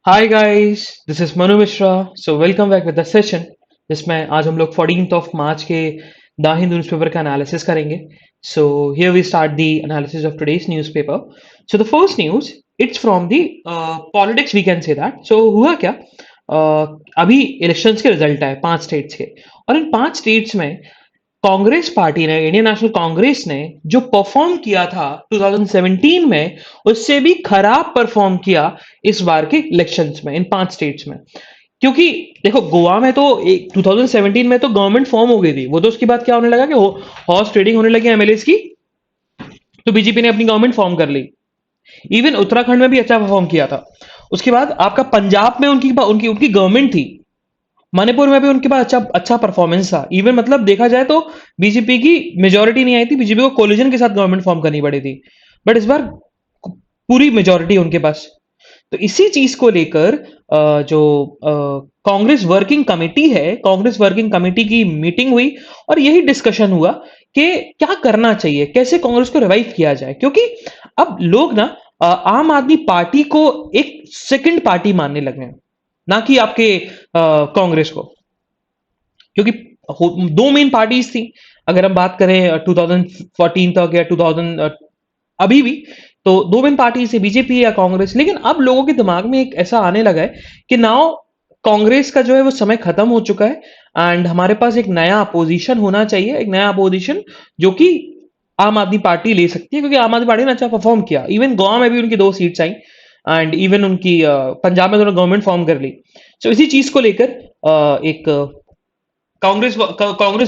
Hi guys, this is Manu Mishra. So welcome back with the session जिसमें आज हम लोग 14th ऑफ मार्च के द हिंदू न्यूज़पेपर का एनालिसिस करेंगे। So here we start the analysis of today's newspaper. So the first news, it's from the politics, we can say that. So हुआ क्या, अभी इलेक्शंस के रिजल्ट आए 5 स्टेट्स के, और इन 5 स्टेट्स में कांग्रेस पार्टी ने, इंडियन नेशनल कांग्रेस ने जो परफॉर्म किया था 2017 में, उससे भी खराब परफॉर्म किया इस बार के इलेक्शंस में इन 5 स्टेट्स में। क्योंकि देखो, गोवा में तो 2017 में तो गवर्नमेंट फॉर्म हो गई थी, वो तो उसके बाद क्या होने लगा कि हॉर्स ट्रेडिंग होने लगी एमएलएस की, तो बीजेपी ने अपनी गवर्नमेंट फॉर्म कर ली। इवन उत्तराखंड में भी अच्छा परफॉर्म किया था। उसके बाद आपका पंजाब में उनकी उनकी उनकी गवर्नमेंट थी। मणिपुर में भी उनके पास अच्छा अच्छा परफॉर्मेंस था। इवन मतलब देखा जाए तो बीजेपी की मेजोरिटी नहीं आई थी, बीजेपी को कोलिजन के साथ गवर्नमेंट फॉर्म करनी पड़ी थी। बट इस बार पूरी मेजोरिटी उनके पास। तो इसी चीज को लेकर जो कांग्रेस वर्किंग कमेटी है, कांग्रेस वर्किंग कमेटी की मीटिंग हुई, और यही डिस्कशन हुआ कि क्या करना चाहिए, कैसे कांग्रेस को रिवाइव किया जाए। क्योंकि अब लोग ना आम आदमी पार्टी को एक सेकंड पार्टी मानने लगे हैं, ना कि आपके कांग्रेस को। क्योंकि दो मेन पार्टीज थी, अगर हम बात करें 2014 तक या 2000 अभी भी, तो दो मेन पार्टी से बीजेपी या कांग्रेस। लेकिन अब लोगों के दिमाग में एक ऐसा आने लगा है कि नाउ कांग्रेस का जो है वो समय खत्म हो चुका है, एंड हमारे पास एक नया अपोजिशन होना चाहिए, एक नया अपोजिशन जो कि आम आदमी पार्टी ले सकती है। क्योंकि आम आदमी पार्टी ने अच्छा परफॉर्म किया, इवन गोवा में भी उनकी 2 सीट्स आई, एंड इवन उनकी पंजाब में दोनों गवर्नमेंट फॉर्म कर ली। तो इसी चीज को लेकर एक कांग्रेस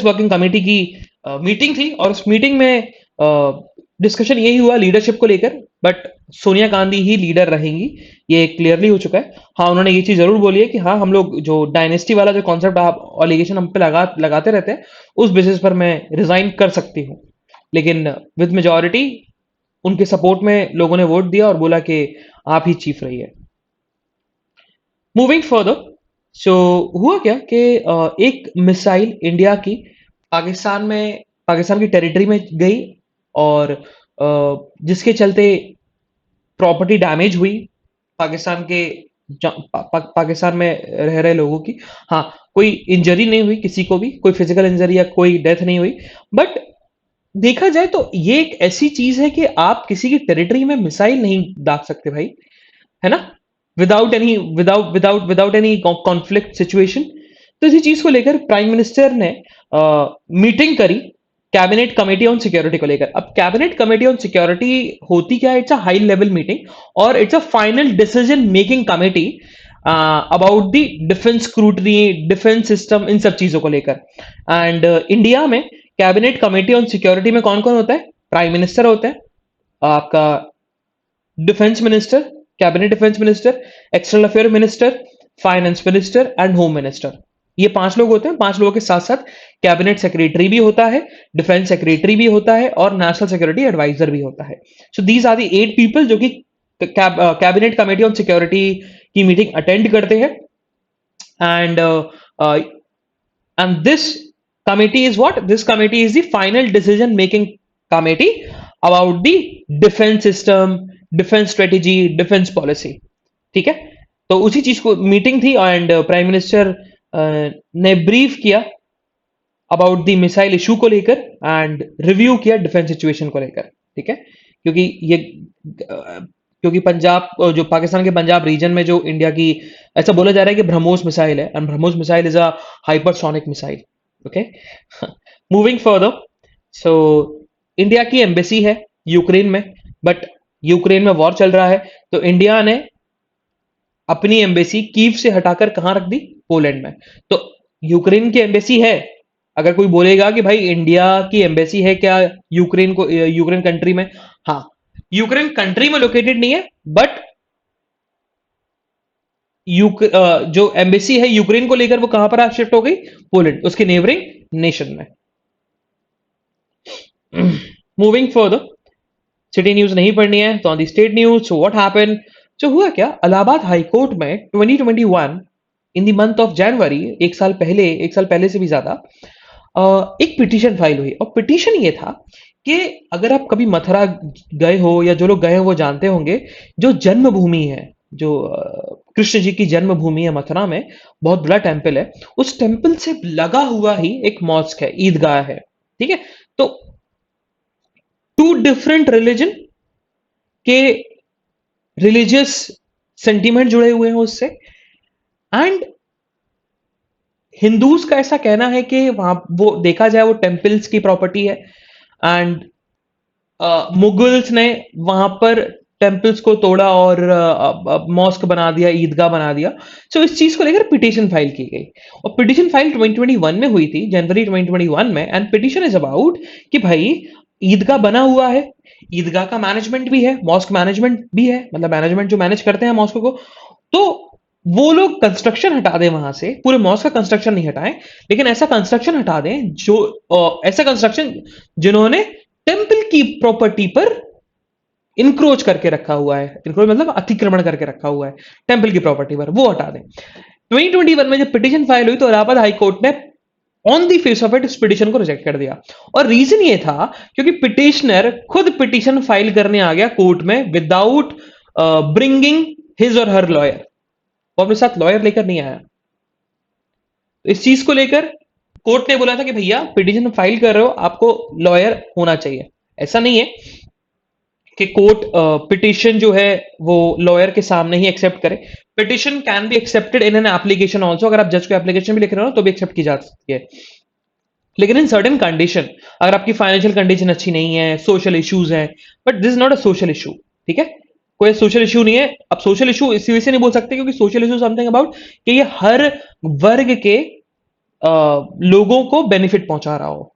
वर्किंग कमेटी की मीटिंग थी, और उस मीटिंग में डिस्कशन यही हुआ लीडरशिप को लेकर। But Sonia Gandhi he leader रहेंगी, ये क्लियरली हो चुका है। हाँ, उन्होंने ये चीज जरूर बोली है कि हाँ, हम लोग जो डायनेस्टी वाला जो कॉन्सेप्ट आप एलिगेशन हम पे लगाते रहते हैं, उस बेसिस पर मैं रिजाइन कर सकती हूँ। लेकिन विद मेजोरिटी उनके सपोर्ट में लोगों ने वोट दिया और बोला कि आप ही चीफ रहिए। मूविंग फर्दर, सो हुआ क्या कि एक मिसाइल इंडिया की पाकिस्तान की टेरिटरी में गई, और जिसके चलते प्रॉपर्टी डैमेज हुई पाकिस्तान के, पाकिस्तान में रह रहे लोगों की। हाँ, कोई इंजरी नहीं हुई किसी को भी, कोई फिजिकल इंजरी या कोई डेथ नहीं हुई। बट देखा जाए तो ये एक ऐसी चीज है कि आप किसी की टेरिटरी में मिसाइल नहीं दाग सकते भाई, है ना, विदाउट एनी कॉन्फ्लिक्ट सिचुएशन। तो इसी चीज को लेकर प्राइम मिनिस्टर ने मीटिंग करी कैबिनेट कमेटी ऑन सिक्योरिटी को लेकर। अब कैबिनेट कमेटी ऑन सिक्योरिटी होती क्या है? It's a high level meeting, और it's a final decision making committee about the defence scrutiny, defence system, इन सब चीजों को लेकर। एंड इंडिया में कैबिनेट कमेटी ऑन सिक्योरिटी में कौन कौन होता है? प्राइम मिनिस्टर होता है, आपका defence minister, cabinet defence minister, external affair minister, finance minister and home minister. ये 5 लोग होते हैं। 5 लोगों के साथ साथ कैबिनेट सेक्रेटरी भी होता है, डिफेंस सेक्रेटरी भी होता है, और नेशनल सिक्योरिटी एडवाइजर भी होता है। So these are the 8 people जो कि कैबिनेट कमेटी ऑन सिक्योरिटी की मीटिंग अटेंड करते हैं। And this committee is what? This committee is the final decision making committee about the defense system, defence strategy, defence policy. ठीक है, तो उसी चीज को मीटिंग थी, एंड प्राइम मिनिस्टर ने ब्रीफ किया अबाउट द मिसाइल इशू को लेकर, एंड रिव्यू किया डिफेंस सिचुएशन को लेकर। ठीक है, क्योंकि ये क्योंकि पंजाब, जो पाकिस्तान के पंजाब रीजन में जो इंडिया की, ऐसा बोला जा रहा है कि ब्रह्मोस मिसाइल है, and BrahMos missile is a hypersonic missile. Okay, moving further, so India की एम्बेसी है यूक्रेन में, बट यूक्रेन में वॉर चल रहा है, तो इंडिया ने अपनी एम्बेसी कीव से हटाकर कहां रख दी? पोलैंड में। तो यूक्रेन की एम्बेसी है। अगर कोई बोलेगा कि भाई इंडिया की एम्बेसी है क्या यूक्रेन कंट्री में? हाँ, यूक्रेन कंट्री में लोकेटेड नहीं है, बट जो एम्बेसी है यूक्रेन को लेकर, वो कहां पर शिफ्ट हो गई? पोलैंड, उसके नेबरिंग नेशन में। मूविंग फर्दर, सिटी न्यूज नहीं पढ़नी है तो on the state news. So what happened? जो हुआ क्या, इलाहाबाद हाई कोर्ट में 2021 in the month of January, एक साल पहले से भी ज्यादा, एक पिटीशन फाइल हुई। और पिटीशन ये था कि अगर आप कभी मथुरा गए हो, या जो लोग गए हो वो जानते होंगे, जो जन्मभूमि है, जो कृष्ण जी की जन्मभूमि है मथुरा में, बहुत बड़ा टेम्पल है। उस टेम्पल से लगा हुआ ही एक मॉस्क है, ईदगाह है। ठीक है, तो टू डिफरेंट रिलीजन के रिलीजियस सेंटीमेंट जुड़े हुए हैं उससे। एंड हिंदूज का ऐसा कहना है कि वहां वो देखा जाए वो टेम्पल्स की प्रॉपर्टी है, एंड मुगल्स ने वहां पर टेम्पल्स को तोड़ा और मॉस्क बना दिया, ईदगाह बना दिया। सो इस चीज को लेकर पिटीशन फाइल की गई, और पिटीशन फाइल 2021 में हुई थी, जनवरी 2021 में। एंड पिटीशन इज अबाउट कि भाई ईदगाह बना हुआ है, ईदगाह का मैनेजमेंट भी है, मॉस्क मैनेजमेंट भी है, मतलब मैनेजमेंट जो मैनेज करते हैं मॉस्क को, तो वो लोग कंस्ट्रक्शन हटा दें वहां से, पूरे मॉस्क का कंस्ट्रक्शन नहीं हटाएं, लेकिन ऐसा कंस्ट्रक्शन हटा दें जो ऐसा कंस्ट्रक्शन जिन्होंने टेम्पल की प्रॉपर्टी पर इंक्रोच करके रखा हुआ है, इंक्रोच मतलब अतिक्रमण करके रखा हुआ है टेम्पल की प्रॉपर्टी पर, वो हटा दें। 2021 में जब पिटीशन फाइल हुई तो इलाहाबाद हाई कोर्ट ने on the face of it इस पिटीशन को रिजेक्ट कर दिया। और रीजन ये था क्योंकि पिटिशनर खुद पिटीशन फाइल करने आ गया कोर्ट में विदाउट ब्रिंगिंग हिज और हर लॉयर, वो अपने साथ लॉयर लेकर नहीं आया। तो इस चीज को लेकर कोर्ट ने बोला था कि भैया पिटीशन फाइल कर रहे हो, आपको लॉयर होना चाहिए। ऐसा नहीं है कि कोर्ट पिटीशन जो है वो लॉयर के सामने ही एक्सेप्ट करे। Petition can be accepted in an application also, अगर आप जज को एप्लीकेशन भी लिख रहे हो तो भी एक्सेप्ट की जा सकती है, लेकिन इन सर्टेन कंडीशन, अगर आपकी फाइनेंशियल कंडीशन अच्छी नहीं है, सोशल इश्यूज हैं, but this is not a social issue. ठीक है, कोई सोशल इशू नहीं है। अब सोशल इशू इसी वजह से नहीं बोल सकते क्योंकि सोशल इशू समथिंग अबाउट कि ये हर वर्ग के लोगों को बेनिफिट पहुंचा रहा हो,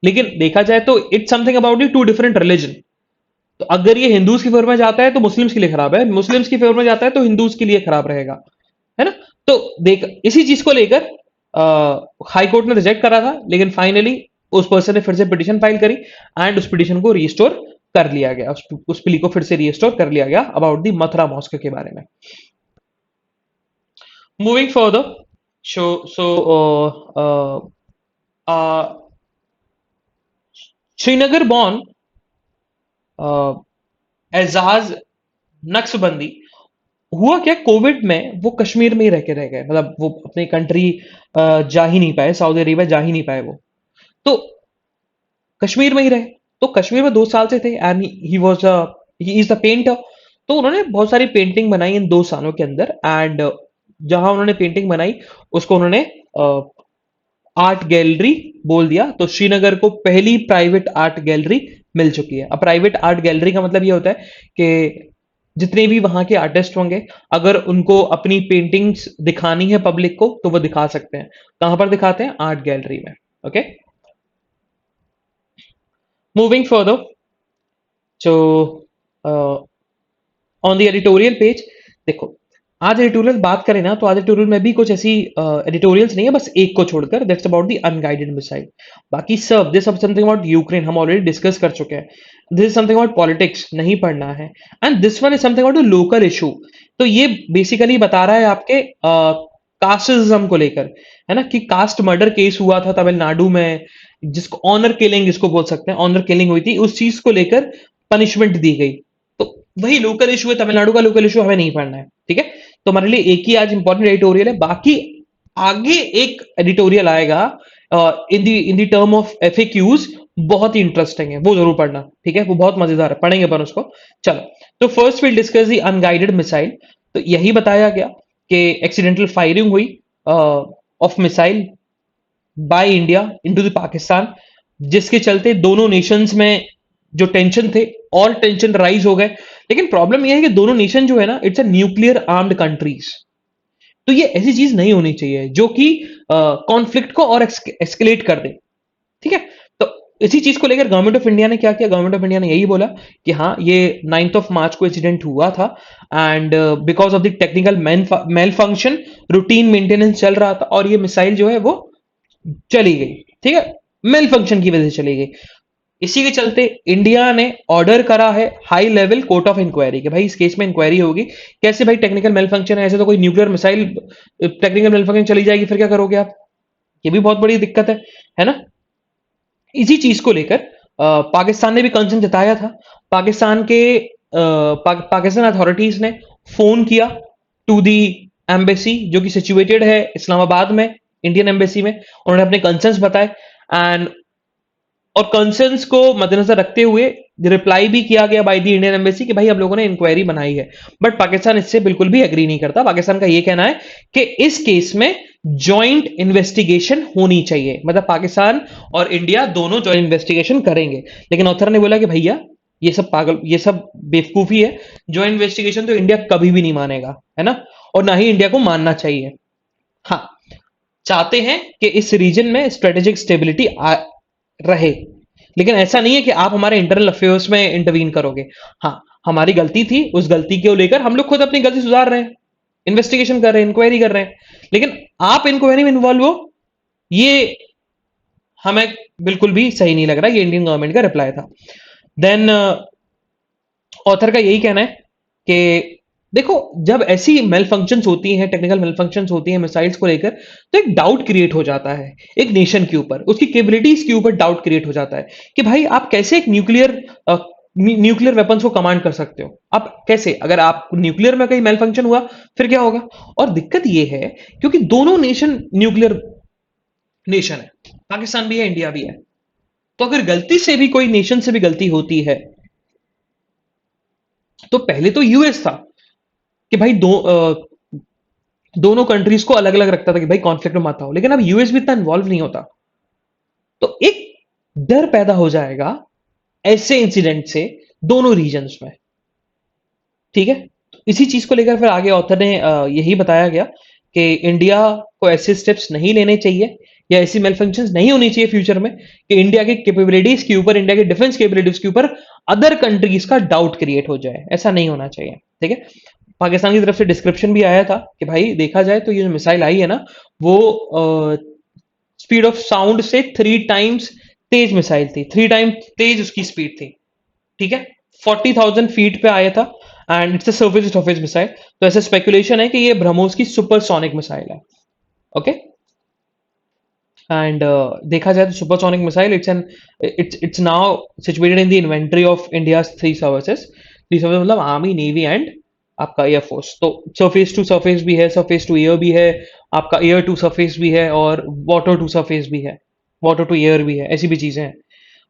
लेकिन देखा जाए तो it's something about the two different religion. तो अगर ये हिंदूज की फेवर में जाता है तो मुस्लिम्स के लिए खराब है, मुस्लिम्स की फेवर में जाता है तो हिंदूज के लिए खराब रहेगा, है ना। तो देख इसी चीज को लेकर हाई कोर्ट ने रिजेक्ट करा था, लेकिन फाइनली उस पर्सन ने फिर से पिटीशन फाइल करी एंड उस पिटीशन को रिस्टोर कर लिया गया, उस प्ली को फिर से रिस्टोर कर लिया गया अबाउट दी मथुरा मॉस्क के बारे में। मूविंग फर्दर, सो श्रीनगर बॉर्न एजाज नक्शबंदी हुआ क्या, कोविड में वो कश्मीर में ही रह के रह गए, मतलब वो अपनी कंट्री जा ही नहीं पाए, सऊदी अरेबिया जा ही नहीं पाए वो, तो कश्मीर में ही रहे। तो कश्मीर में 2 साल से थे and he is the painter. तो उन्होंने बहुत सारी पेंटिंग बनाई इन 2 सालों के अंदर, एंड जहां उन्होंने पेंटिंग बनाई उसको उन्होंने आर्ट गैलरी बोल दिया। तो श्रीनगर को पहली प्राइवेट आर्ट गैलरी मिल चुकी है। अब प्राइवेट आर्ट गैलरी का मतलब ये होता है कि जितने भी वहां के आर्टिस्ट होंगे, अगर उनको अपनी पेंटिंग्स दिखानी है पब्लिक को तो वो दिखा सकते हैं। कहां पर दिखाते हैं? आर्ट गैलरी में। Okay, moving further, so on the editorial page, देखो आज एडिटोरियल बात करें ना तो आज एडिटोरियल में भी कुछ ऐसी एडिटोरियल्स नहीं है, बस एक को छोड़कर, that's about the unguided missile. बाकी सब दिस समथिंग अबाउट यूक्रेन हम ऑलरेडी डिस्कस कर चुके हैं। This is something about politics, नहीं पढ़ना है। And this one is something about local issue. तो ये बेसिकली बता रहा है आपके कास्टिज्म को लेकर, है ना, कि कास्ट मर्डर केस हुआ था तमिलनाडु में, जिसको ऑनर किलिंग जिसको बोल सकते हैं, ऑनर किलिंग हुई थी, उस चीज को लेकर पनिशमेंट दी गई। तो वही लोकल इशू है, तमिलनाडु का लोकल इशू हमें नहीं पढ़ना है। ठीक है, तो हमारे लिए एक ही आज इंपॉर्टेंट एडिटोरियल है। बाकी आगे एक एडिटोरियल आएगा in the term of FAQs, बहुत ही इंटरेस्टिंग है, वो जरूर पढ़ना। ठीक है, वो बहुत मजेदार है, पढ़ेंगे अपन उसको। चलो, तो first will discuss the unguided missile. तो यही बताया गया कि एक्सीडेंटल फायरिंग हुई of missile by India into the Pakistan, जिसके चलते दोनों नेशंस में जो टेंशन थे और टेंशन राइज हो गए। लेकिन प्रॉब्लम यह है कि दोनों नेशन जो है ना, it's a nuclear armed countries. तो ये ऐसी चीज नहीं होनी चाहिए जो कि कॉन्फ्लिक्ट को और एस्केलेट कर दे। ठीक है, तो इसी चीज को लेकर गवर्नमेंट ऑफ इंडिया ने क्या किया? गवर्नमेंट ऑफ इंडिया ने यही बोला कि हाँ, ये 9 मार्च को इंसिडेंट हुआ था and because of the technical malfunction routine maintenance चल रहा था और ये मिसाइल जो है वो चली गई। ठीक है, मेल फंक्शन की वजह से चली गई। इसी के चलते इंडिया ने ऑर्डर करा है high level court of inquiry कि भाई इस केस में इंक्वायरी होगी। कैसे भाई? टेक्निकल मेल फंक्शन है, ऐसे तो कोई nuclear missile technical malfunction चली जाएगी, फिर क्या करोगे आप? ये भी बहुत बड़ी दिक्कत है ना। इसी चीज को लेकर पाकिस्तान ने भी कंसर्न जताया था। पाकिस्तान के पाकिस्तान अथॉरिटीज ने फोन किया टू दी एम्बेसी जो कि सिचुएटेड है इस्लामाबाद में, इंडियन एम्बेसी में। उन्होंने अपने कंसर्न्स बताए एंड और कंसर्न्स को मद्देनजर रखते हुए रिप्लाई भी किया गया बाय द इंडियन एम्बेसी कि भाई हम लोगों ने इंक्वायरी बनाई है। बट पाकिस्तान इससे बिल्कुल भी एग्री नहीं करता। पाकिस्तान का ये कहना है कि इस केस में जॉइंट इन्वेस्टिगेशन होनी चाहिए, मतलब पाकिस्तान और इंडिया दोनों जॉइंट इन्वेस्टिगेशन करेंगे। लेकिन ऑथर ने बोला कि भैया ये सब पागल, ये सब बेवकूफी है। जॉइंट इन्वेस्टिगेशन तो इंडिया कभी भी नहीं मानेगा, है ना, और ना ही इंडिया को मानना चाहिए। हाँ, चाहते हैं कि इस रीजन में स्ट्रेटेजिक स्टेबिलिटी रहे, लेकिन ऐसा नहीं है कि आप हमारे इंटरनल अफेयर्स में इंटरवीन करोगे। हाँ, हमारी गलती थी, उस गलती को लेकर हम लोग खुद अपनी गलती सुधार रहे हैं, इन्वेस्टिगेशन कर रहे हैं, इंक्वायरी कर रहे हैं, लेकिन आप इंक्वायरी में इन्वॉल्व हो, ये हमें बिल्कुल भी सही नहीं लग रहा। ये इंडियन गवर्नमेंट का रिप्लाई था। देन ऑथर का यही कहना है कि देखो, जब ऐसी मेल फंक्शंस होती हैं, टेक्निकल मेल फंक्शंस होती हैं मिसाइल्स को लेकर, तो एक डाउट क्रिएट हो जाता है एक नेशन के ऊपर, उसकी कैपेबिलिटीज के ऊपर डाउट क्रिएट हो जाता है कि भाई आप कैसे एक न्यूक्लियर वेपन्स को कमांड कर सकते हो। आप कैसे, अगर आप न्यूक्लियर में कहीं मेल फंक्शन हुआ फिर क्या होगा। और दिक्कत यह है क्योंकि दोनों नेशन न्यूक्लियर नेशन है, पाकिस्तान भी है, इंडिया भी है। तो अगर गलती से भी कोई नेशन से भी गलती होती है, तो पहले तो यूएस था कि भाई दोनों कंट्रीज को अलग अलग रखता था कि भाई कॉन्फ्लिक्ट में मत आओ, लेकिन अब यूएस भी इतना इन्वॉल्व नहीं होता। तो एक डर पैदा हो जाएगा ऐसे इंसिडेंट से दोनों रीजन्स में। ठीक है, तो इसी चीज को लेकर फिर आगे ऑथर ने यही बताया गया कि इंडिया को ऐसे स्टेप्स नहीं लेने चाहिए या ऐसी मेल फंक्शंस नहीं होनी चाहिए फ्यूचर में कि इंडिया की कैपेबिलिटीज के ऊपर, इंडिया की डिफेंस कैपेबिलिटीज के ऊपर अदर कंट्रीज का डाउट क्रिएट हो जाए। ऐसा नहीं होना चाहिए। ठीक है, पाकिस्तान की तरफ से डिस्क्रिप्शन भी आया था कि भाई देखा जाए तो ये जो मिसाइल आई है ना, वो स्पीड ऑफ साउंड से 3 टाइम्स तेज मिसाइल थी, 3 टाइम्स तेज उसकी स्पीड थी। ठीक है, 40,000 फीट पे आया था and it's a surface to surface missile. तो ऐसा स्पेकुलेशन है कि ये ब्रह्मोस की सुपरसोनिक मिसाइल है। ओके, एंड देखा जाए तो supersonic missile it's now situated in the inventory of India three services. Three service मतलब आर्मी, नेवी एंड आपका एयरफोर्स। तो सरफेस टू सरफेस भी है, सरफेस टू एयर भी है, आपका एयर टू सरफेस भी है, और वाटर टू सरफेस भी है, वाटर टू एयर भी है, ऐसी भी चीजें हैं।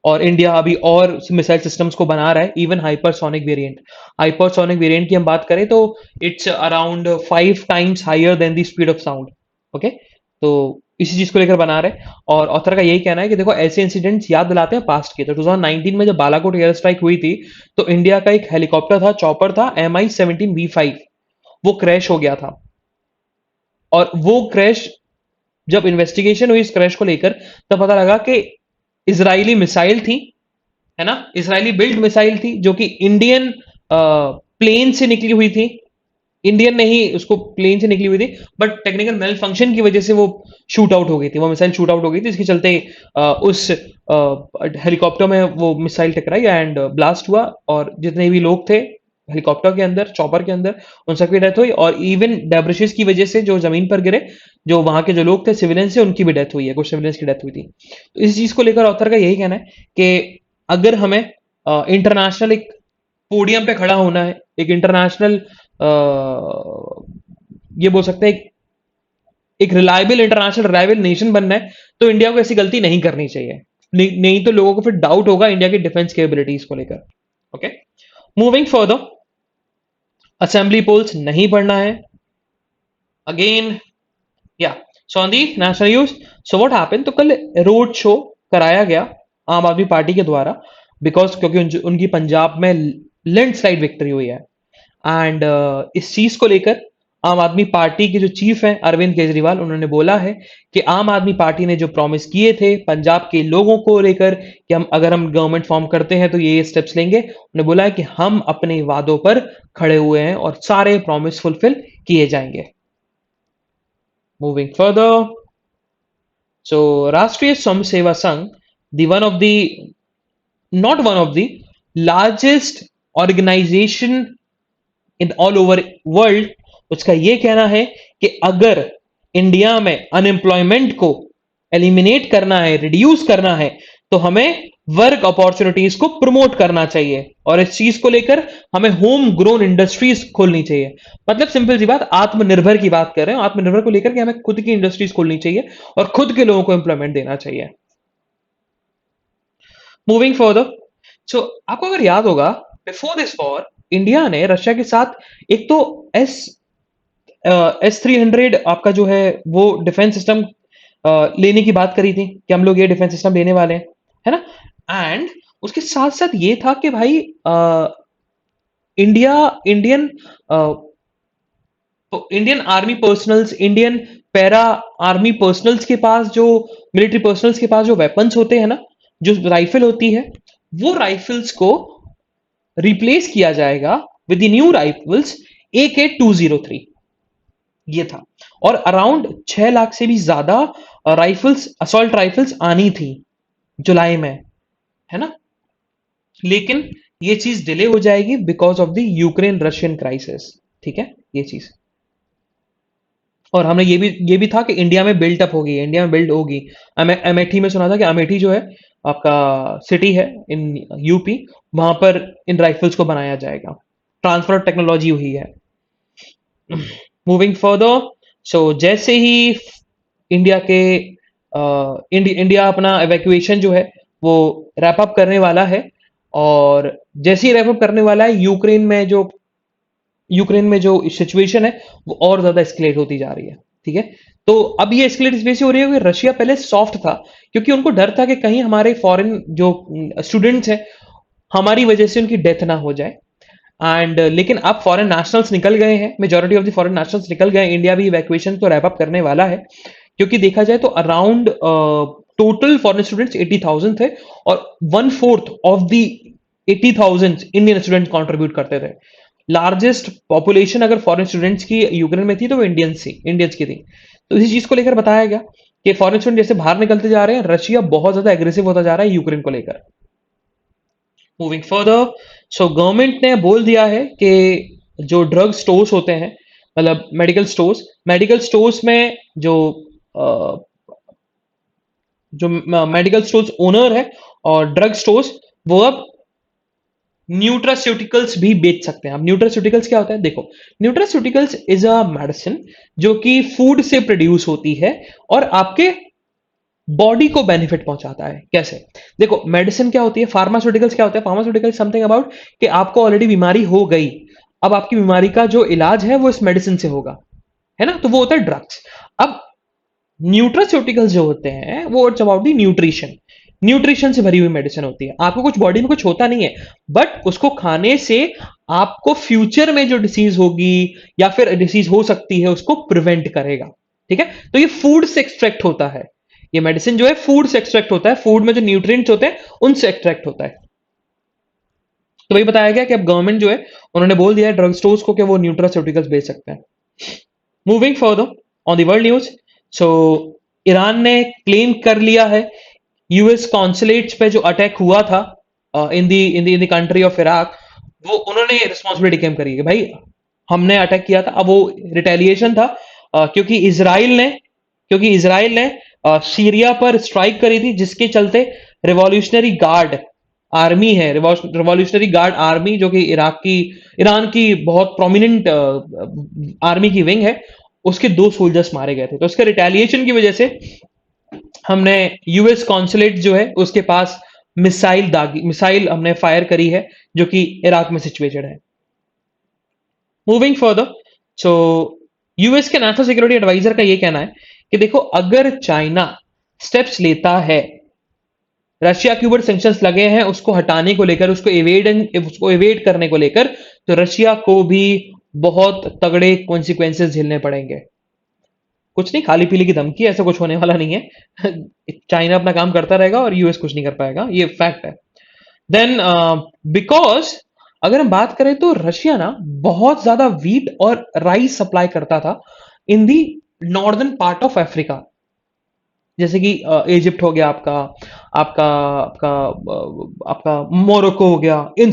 और इंडिया अभी और मिसाइल सिस्टम्स को बना रहा है, even hypersonic variant. Hypersonic variant की हम बात करें तो it's around 5 times higher than the speed of sound. Okay, तो इसी चीज को लेकर बना रहे हैं। और ऑथर का यही कहना है कि देखो, ऐसे इंसिडेंट्स याद दिलाते हैं पास्ट के। तो 2019 में जब बालाकोट एयर स्ट्राइक हुई थी, तो इंडिया का एक हेलीकॉप्टर था, चॉपर था, MI-17V5, वो क्रैश हो गया था। और वो क्रैश, जब इन्वेस्टिगेशन हुई इस क्रैश को लेकर, तब पता लगा कि इजरायली मिसाइल थी, है ना, इजरायली बिल्ड मिसाइल थी, जो कि इंडियन प्लेन से निकली हुई थी। इंडियन ने ही उसको प्लेन से निकली हुई थी, बट टेक्निकल मेल फंक्शन की वजह से वो शूट आउट हो गई थी, वो मिसाइल शूट आउट हो गई थी। इसके चलते उस हेलीकॉप्टर में वो मिसाइल टकराई एंड ब्लास्ट हुआ, और जितने भी लोग थे हेलीकॉप्टर के अंदर, चॉपर के अंदर, उन सबकी डेथ हुई। और इवन डेब्रिशेस की वजह से जो जमीन पर गिरे, जो वहां के जो लोग थे सिविलियन से, उनकी भी डेथ हुई है, कुछ सिविलियंस की डेथ हुई थी। तो इस चीज को लेकर ऑथर का यही कहना है कि अगर हमें इंटरनेशनल एक पोडियम पे खड़ा होना है, एक इंटरनेशनल ये बोल सकते हैं एक रिलायबल इंटरनेशनल रिलायबल नेशन बनना है, तो इंडिया को ऐसी गलती नहीं करनी चाहिए। नहीं तो लोगों को फिर डाउट होगा इंडिया की डिफेंस कैपेबिलिटीज को लेकर। Okay, moving further, assembly polls नहीं पढ़ना है अगेन। या so on the national news, so what happened, तो कल रोड शो कराया गया आम आदमी पार्टी के द्वारा, बिकॉज क्योंकि उनकी पंजाब में लैंडस्लाइड विक्ट्री हुई है। एंड इस चीज को लेकर आम आदमी पार्टी के जो चीफ हैं अरविंद केजरीवाल, उन्होंने बोला है कि आम आदमी पार्टी ने जो प्रॉमिस किए थे पंजाब के लोगों को लेकर कि हम अगर हम गवर्नमेंट फॉर्म करते हैं तो ये स्टेप्स लेंगे, उन्होंने बोला है कि हम अपने वादों पर खड़े हुए हैं और सारे प्रॉमिस फुलफिल किए जाएंगे। मूविंग फर्दर, सो राष्ट्रीय Swayamsevak Sangh, the one of the not one of the largest organization in all over world, उसका ये कहना है कि अगर इंडिया में अनएम्प्लॉयमेंट को एलिमिनेट करना है, रिड्यूस करना है, तो हमें वर्क अपॉर्चुनिटीज को प्रमोट करना चाहिए और इस चीज को लेकर हमें होम ग्रोन इंडस्ट्रीज खोलनी चाहिए। मतलब सिंपल सी बात, आत्मनिर्भर की बात कर रहे हैं, आत्मनिर्भर को लेकर के हमें खुद की इंडस्ट्रीज खोलनी चाहिए और खुद के लोगों को एम्प्लॉयमेंट देना चाहिए। मूविंग फर्दर, सो आपको अगर याद होगा, बिफोर दिस वॉर इंडिया ने रशिया के साथ एक तो एस S-300 आपका जो है वो डिफेंस सिस्टम लेने की बात करी थी कि हम लोग ये डिफेंस सिस्टम लेने वाले हैं, है ना। एंड उसके साथ साथ ये था कि भाई India Indian Indian army personnels, Indian para army personnels के पास जो मिलिट्री पर्सनल्स के पास जो वेपन्स होते हैं ना, जो राइफल होती है, वो राइफल्स को रिप्लेस किया जाएगा with the new rifles AK-203। ये था। और अराउंड 6 लाख से भी ज्यादा राइफल्स, असॉल्ट राइफल्स आनी थी जुलाई में, है ना। लेकिन ये चीज डिले हो जाएगी because of the Ukraine Russian crisis. ठीक है, ये चीज। और हमने ये भी था कि इंडिया में बिल्ट अप होगी, इंडिया में बिल्ड होगी। अमेठी में सुना था कि अमेठी जो है आपका सिटी है इन यूपी, वहां पर इन राइफल्स को बनाया जाएगा। ट्रांसफर टेक्नोलॉजी हुई है। मूविंग फर्दर, सो जैसे ही इंडिया के इंडिया अपना एवैक्यूएशन जो है वो रैप अप करने वाला है, और जैसे ही रैप अप करने वाला है, यूक्रेन में जो सिचुएशन है वो और ज्यादा एस्केलेट होती जा रही है। ठीक है, तो अब ये एस्केलेट इसलिए से हो रही है कि रशिया पहले सॉफ्ट था, क्योंकि उनको डर था कि कहीं हमारे फॉरेन जो स्टूडेंट्स हैं, हमारी वजह से उनकी डेथ ना हो जाए। एंड लेकिन अब फॉरेन नेशनल्स निकल गए हैं, majority of the foreign nationals निकल गए हैं, इंडिया भी इवैक्यूएशन को रैप अप करने वाला है। क्योंकि देखा जाए तो अराउंड टोटल फॉरेन स्टूडेंट्स 80,000 थे, और 1/4 of the 80,000 Indian students contribute करते थे। लार्जेस्ट पॉपुलेशन अगर फॉरेन स्टूडेंट्स की यूक्रेन में थी तो वो इंडियंस की थी। तो इसी चीज को लेकर बताया गया कि फॉरेन स्टूडेंट जैसे बाहर निकलते जा रहे हैं, रशिया बहुत ज्यादा एग्रेसिव होता जा रहा है यूक्रेन को लेकर। मूविंग फर्दर, सो गवर्नमेंट ने बोल दिया है कि जो ड्रग स्टोर्स होते हैं, मतलब मेडिकल स्टोर्स में जो मेडिकल स्टोर्स ओनर है और ड्रग स्टोर्स, वो अब न्यूट्रास्यूटिकल्स भी बेच सकते हैं। अब न्यूट्रास्यूटिकल्स क्या होता है, देखो, न्यूट्रास्यूटिकल्स इज अ मेडिसिन जो कि फूड से प्रोड्यूस होती है और आपके बॉडी को बेनिफिट पहुंचाता है। कैसे? देखो, मेडिसिन क्या होती है, फार्मास्यूटिकल्स क्या होता है, फार्मास्यूटिकल्स समथिंग अबाउट कि आपको ऑलरेडी बीमारी हो गई, अब आपकी बीमारी का जो इलाज है वो इस मेडिसिन से होगा, है ना, तो वो होता है ड्रग्स। अब न्यूट्रास्यूटिकल्स जो होते हैं वो it's about the nutrition, nutrition से भरी हुई मेडिसिन होती है। आपको कुछ बॉडी में कुछ होता नहीं है, बट उसको खाने से आपको फ्यूचर में जो डिसीज होगी या फिर डिसीज हो सकती है उसको प्रिवेंट करेगा। ठीक है, तो ये फूड से एक्सट्रैक्ट होता है, ये मेडिसिन जो है फूड से एक्सट्रैक्ट होता है, फूड में जो न्यूट्रिएंट्स होते हैं उनसे एक्सट्रैक्ट होता है। तो वही बताया गया कि अब गवर्नमेंट जो है उन्होंने बोल दिया है ड्रग स्टोर्स को कि वो न्यूट्रास्यूटिकल्स बेच सकते हैं। Moving further on the world news, so Iran ने क्लेम कर लिया है यूएस कॉन्सुलेट्स पे जो अटैक हुआ था in the country of Iraq, वो उन्होंने रिस्पॉन्सिबिलिटी क्लेम करी है। भाई, हमने अटैक किया था। अब वो रिटेलिएशन था, क्योंकि इसराइल ने सीरिया पर स्ट्राइक करी थी, जिसके चलते रिवॉल्यूशनरी गार्ड आर्मी है, रिवॉल्यूशनरी गार्ड आर्मी जो कि ईरान की बहुत प्रोमिनेंट आर्मी की विंग है, उसके 2 सोल्जर्स मारे गए थे। तो उसके रिटेलिएशन की वजह से हमने यूएस कॉन्सुलेट जो है उसके पास मिसाइल हमने फायर करी है, जो कि इराक में सिचुएटेड है। मूविंग फर्दर, सो यूएस के नेशनल सिक्योरिटी एडवाइजर का ये कहना है कि देखो, अगर चाइना स्टेप्स लेता है, रशिया के ऊपर सैंक्शंस लगे हैं उसको हटाने को लेकर, उसको एवेड करने को लेकर, तो रशिया को भी बहुत तगड़े कॉन्सिक्वेंसेस झेलने पड़ेंगे। कुछ नहीं, खाली पीली की धमकी, ऐसा कुछ होने वाला नहीं है। चाइना अपना काम करता रहेगा और यूएस कुछ नहीं कर पाएगा, ये फैक्ट है। देन बिकॉज अगर हम बात करें तो रशिया ना बहुत ज्यादा वीट और राइस सप्लाई करता था in the northern part of Africa, जैसे कि इजिप्ट हो गया, आपका आपका आपका आपका मोरक्को हो गया, इन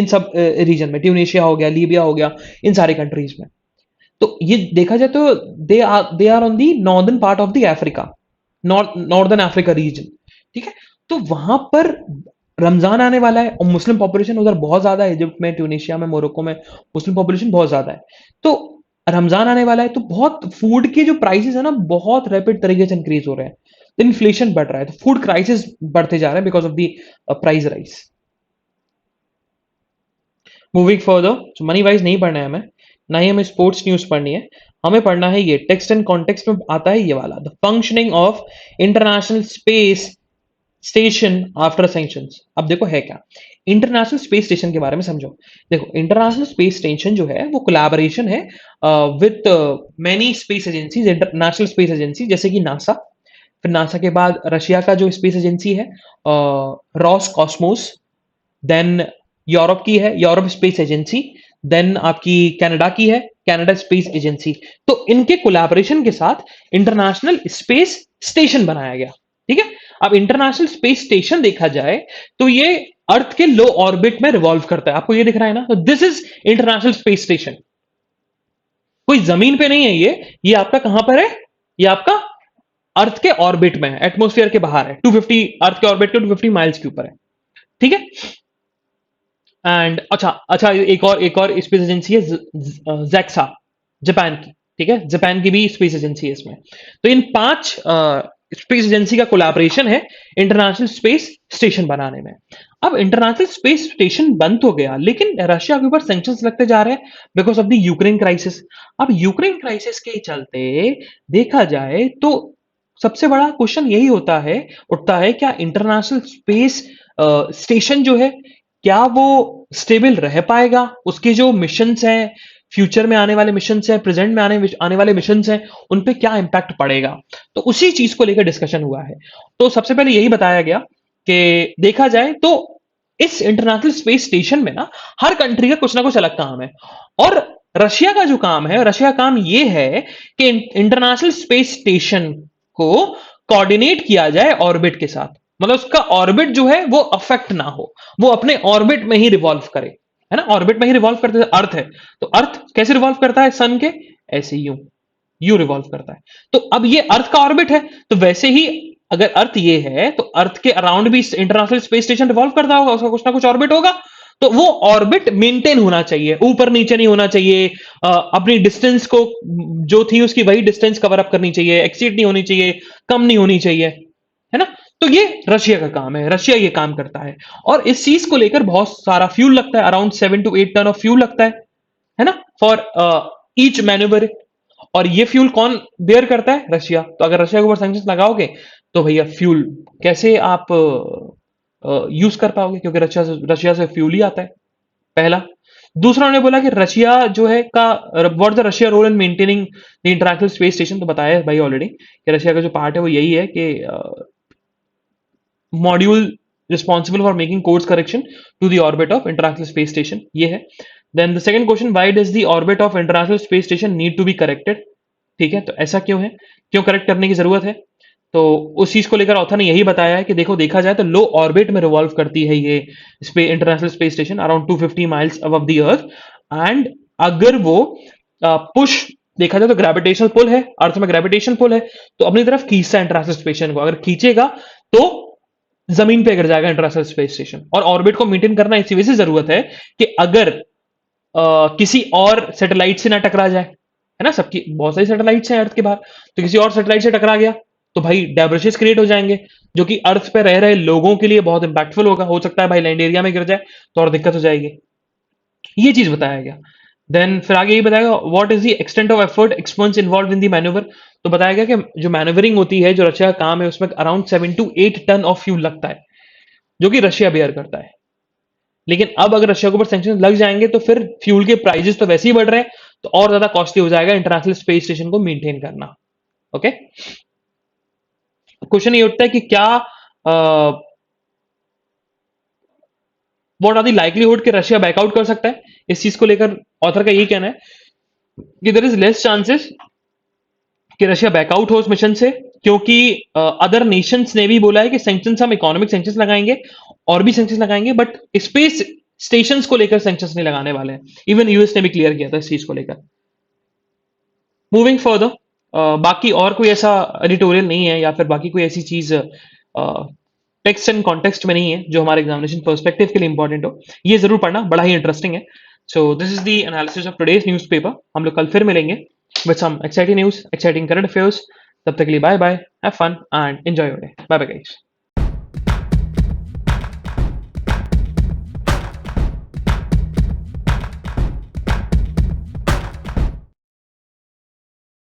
सब रीजन में, ट्यूनीशिया हो गया, लीबिया हो गया, इन सारे कंट्रीज में। तो ये देखा जाए तो they are on the northern part of the Africa, northern Africa region. ठीक है, तो वहां पर रमजान आने वाला है और मुस्लिम पॉपुलेशन उधर बहुत ज्यादा है, इजिप्ट में, ट्यूनिशिया में, मोरक्को में मुस्लिम पॉपुलेशन बहुत ज्यादा है। तो रमजान आने वाला है, तो बहुत फूड के जो प्राइसेस है ना बहुत रैपिड तरीके से इंक्रीज हो रहे हैं, तो इन्फ्लेशन बढ़ रहा है, तो फूड क्राइसिस बढ़ते जा रहे हैं because of the price rise. Moving further, money wise नहीं पढ़ना है हमें, ना ही हमें स्पोर्ट्स न्यूज पढ़नी है, हमें पढ़ना है ये टेक्स्ट एंड कॉन्टेक्स्ट में आता है ये वाला, the functioning of international space station after sanctions. अब देखो है क्या, इंटरनेशनल स्पेस स्टेशन के बारे में समझो। देखो इंटरनेशनल स्पेस स्टेशन जो है वो कोलैबोरेशन है with many space agencies, international space agency जैसे कि नासा, फिर नासा के बाद रशिया का जो स्पेस एजेंसी है रॉस कॉस्मोस, देन यूरोप की है यूरोप स्पेस एजेंसी, देन आपकी कनाडा की है कनाडा स्पेस एजेंसी। तो इनके कोलैबोरेशन के साथ इंटरनेशनल स्पेस स्टेशन बनाया गया। ठीक है, अब इंटरनेशनल स्पेस स्टेशन देखा जाए तो ये अर्थ के लो ऑर्बिट में रिवॉल्व करता है, आपको ये दिख रहा है ना, तो this is international space station. कोई जमीन पे नहीं है ये आपका कहां पर है, ये आपका अर्थ के ऑर्बिट में है, एटमोस्फियर के बाहर है, 250 अर्थ के ऑर्बिट के 250 माइल्स के ऊपर है। ठीक है, एंड अच्छा अच्छा एक और स्पेस एजेंसी है जैक्सा, जापान की। ठीक है, जापान की भी स्पेस एजेंसी है इसमें। तो इन 5 स्पेस एजेंसी का कोलैबोरेशन है इंटरनेशनल स्पेस स्टेशन बनाने में। अब इंटरनेशनल स्पेस स्टेशन बन तो गया, लेकिन रशिया के ऊपर सैंक्शंस लगते जा रहे हैं because of the Ukraine crisis. अब यूक्रेन क्राइसिस के चलते देखा जाए तो सबसे बड़ा क्वेश्चन यही उठता है क्या इंटरनेशनल स्पेस स्टेशन जो है क्या वो स्टेबल रह पाएगा, उसके जो मिशंस हैं, फ्यूचर में आने वाले मिशंस हैं, प्रेजेंट में आने वाले मिशंस हैं, उन पे क्या इंपैक्ट पड़ेगा। तो उसी चीज को लेकर डिस्कशन हुआ है। तो सबसे पहले यही बताया गया कि देखा जाए तो इस इंटरनेशनल स्पेस स्टेशन में ना हर कंट्री का कुछ ना कुछ अलग काम है, और रशिया का जो काम है, रशिया का काम ये है कि इंटरनेशनल स्पेस स्टेशन को कोऑर्डिनेट किया जाए ऑर्बिट के साथ, मतलब उसका ऑर्बिट जो है वो अफेक्ट ना हो, वो अपने ऑर्बिट में ही रिवॉल्व करे, है ना, ऑर्बिट में ही रिवॉल्व करते हैं। अर्थ है तो अर्थ कैसे रिवॉल्व करता है सन के, ऐसे यू रिवॉल्व करता है। तो अब ये अर्थ का ऑर्बिट है, तो वैसे ही अगर अर्थ ये है तो अर्थ के अराउंड भी इंटरनेशनल स्पेस स्टेशन रिवॉल्व करता होगा, उसका कुछ ना कुछ ऑर्बिट होगा। तो वो ऑर्बिट मेंटेन होना चाहिए, ऊपर नीचे नहीं होना चाहिए, अपनी डिस्टेंस को जो थी उसकी वही डिस्टेंस कवर अप करनी चाहिए, एक्सीड नहीं होनी चाहिए, कम नहीं होनी चाहिए, है ना। तो ये रशिया का काम है, रशिया ये काम करता है, और इस चीज को लेकर बहुत सारा फ्यूल लगता है, around 7 to 8 ton of fuel लगता है ना, फॉर ईच मैन्यूवर। और ये फ्यूल कौन बेयर करता है, रशिया। तो अगर रशिया के ऊपर सैंक्शंस लगाओगे तो भैया फ्यूल कैसे आप यूज कर पाओगे, क्योंकि रशिया से फ्यूल ही आता है, पहला। दूसरा उन्होंने बोला कि रशिया जो है का what the Russia role in maintaining the international space station. तो बताया है भाई ऑलरेडी कि रशिया का जो पार्ट है वो यही है कि module responsible for making course correction to the orbit of international space station, ये है। Then the second question, why does the orbit of international space station need to be corrected. ठीक है, तो ऐसा क्यों है, क्यों करेक्ट करने की जरूरत है। तो उस चीज को लेकर ऑथर ने यही बताया है कि देखो देखा जाए तो लो ऑर्बिट में रिवॉल्व करती है ये international space station around 250 miles above the earth, and अगर वो पुश देखा जाए तो ग्रेविटेशनल पुल है, अर्थ में ग्रेविटेशनल पुल है, तो अपनी तरफ खींचता है इंटरनेशनल स्टेशन को, अगर खींचेगा तो जमीन पे गिर जाएगा इंटरनेशनल स्पेस स्टेशन। और ऑर्बिट को मेंटेन करना इसी वजह से जरूरत है कि अगर किसी और सैटेलाइट से ना टकरा जाए, है ना, सबकी बहुत सारी सैटेलाइट्स हैं अर्थ के बाहर, तो किसी और सैटेलाइट से टकरा गया तो भाई डेब्रिशेस क्रिएट हो जाएंगे, जो कि अर्थ पे रह रहे लोगों के लिए बहुत इंपैक्टफुल होगा, हो सकता है भाई लैंड एरिया में गिर जाए तो और दिक्कत हो जाएगी। ये चीज बताया गया। देन फिर आगे ये बताया what is the extent of effort expense involve in the manoeuvre. तो बताया गया कि जो मैन्यूवरिंग होती है, जो रशिया का काम है, उसमें around 7 to 8 ton of fuel लगता है, जो कि रशिया बेयर करता है। लेकिन अब अगर रशिया के ऊपर सैंक्शन लग जाएंगे तो फिर फ्यूल के प्राइजेस तो वैसे ही बढ़ रहे हैं, तो और ज्यादा कॉस्टली हो जाएगा इंटरनेशनल स्पेस स्टेशन को मेंटेन करना। ओके, क्वेश्चन ये उठता है कि क्या व्हाट आर द लाइक्लीहुड कि रशिया बैकआउट कर सकता है। इस चीज को लेकर ऑथर का यही कहना है कि देयर इज लेस चांसेस कि रशिया बैकआउट हो उस मिशन से, क्योंकि अदर नेशंस ने भी बोला है कि सैंक्शंस हम इकोनॉमिक सैंक्शंस लगाएंगे और भी सैंक्शंस लगाएंगे, बट स्पेस स्टेशंस को लेकर सैंक्शंस नहीं लगाने वाले हैं। इवन यूएस ने भी क्लियर किया था इस चीज को लेकर। मूविंग फर्दर, बाकी और कोई ऐसा एडिटोरियल नहीं है या फिर बाकी कोई ऐसी चीज टेक्स्ट एंड कॉन्टेक्स्ट में नहीं है, जो हमारे एग्जामिनेशन पर्सपेक्टिव के लिए इंपॉर्टेंट हो, ये जरूर पढ़ना, बड़ा ही इंटरेस्टिंग है। So this is the analysis of today's newspaper. हम लोग कल फिर मिलेंगे with some exciting news, exciting current affairs. तब तक के लिए bye bye, have fun and enjoy your day. Bye bye guys.